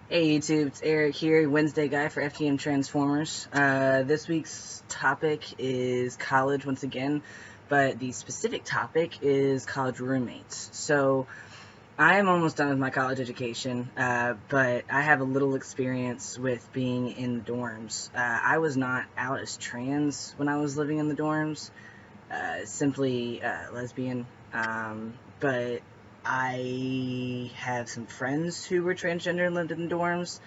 Hey YouTube, it's Eric here, Wednesday guy for FTM Transformers. This week's topic is college once again, but the specific topic is college roommates. So I am almost done with my college education, but I have a little experience with being in the dorms. I was not out as trans when I was living in the dorms, simply lesbian. But I have some friends who were transgender and lived in the dorms.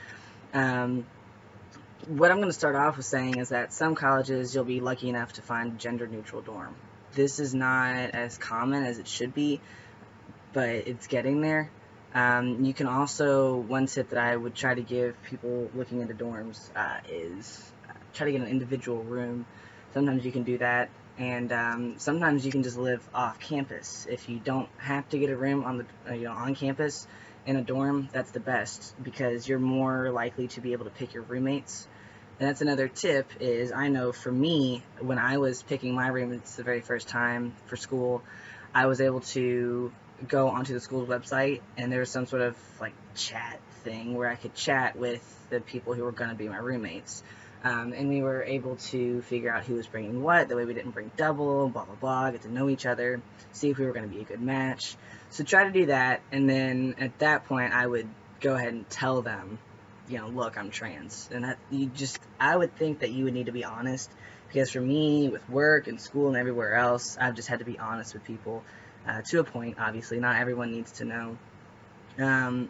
Um, what I'm going to start off with saying is that some colleges you'll be lucky enough to find a gender neutral dorm. This is not as common as it should be, but it's getting there. You can also, one tip that I would try to give people looking into dorms is try to get an individual room. Sometimes you can do that, and sometimes you can just live off campus. If you don't have to get a room on the on campus in a dorm, that's the best because you're more likely to be able to pick your roommates. And that's another tip is I know for me, when I was picking my roommates the very first time for school, I was able to go onto the school's website and there was some sort of like chat thing where I could chat with the people who were going to be my roommates. And we were able to figure out who was bringing what, that way we didn't bring double, blah, blah, blah, get to know each other, see if we were going to be a good match. So try to do that, and then at that point I would go ahead and tell them, look, I'm trans. And I would think that you would need to be honest, because for me, with work and school and everywhere else, I've just had to be honest with people, to a point, obviously. Not everyone needs to know. Um,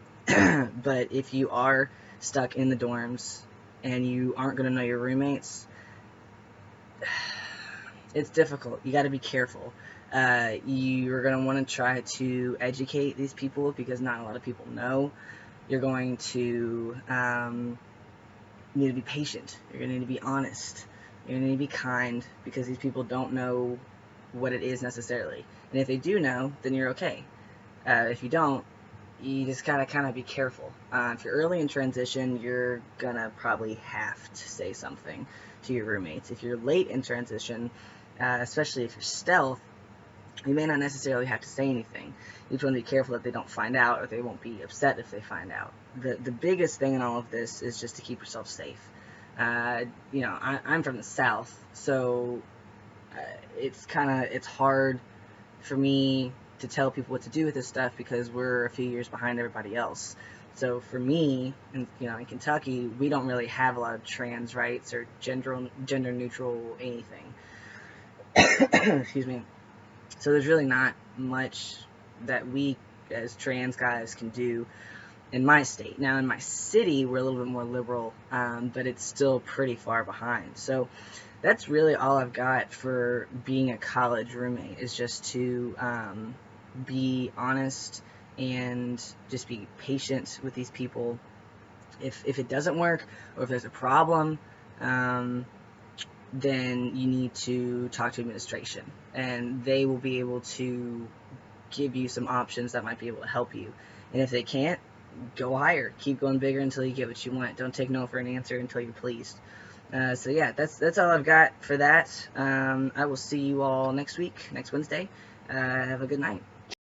but if you are stuck in the dorms and you aren't going to know your roommates, it's difficult. You got to be careful. You're going to want to try to educate these people because not a lot of people know. You're going to need to be patient. You're going to need to be honest. You're going to need to be kind because these people don't know what it is necessarily. And if they do know, then you're okay. If you don't, you just gotta kind of be careful. If you're early in transition, you're gonna probably have to say something to your roommates. If you're late in transition, especially if you're stealth, you may not necessarily have to say anything. You just want to be careful that they don't find out, or they won't be upset if they find out. The biggest thing in all of this is just to keep yourself safe. I'm from the South, so it's hard for me to tell people what to do with this stuff because we're a few years behind everybody else. So for me, in Kentucky, we don't really have a lot of trans rights or gender neutral anything. Excuse me. So there's really not much that we as trans guys can do in my state. Now in my city, we're a little bit more liberal, but it's still pretty far behind. So that's really all I've got for being a college roommate, is just to be honest and just be patient with these people. If it doesn't work or if there's a problem, then you need to talk to administration, and they will be able to give you some options that might be able to help you. And if they can't, go higher. Keep going bigger until you get what you want. Don't take no for an answer until you're pleased. So yeah, that's all I've got for that. I will see you all next week, next Wednesday. Have a good night.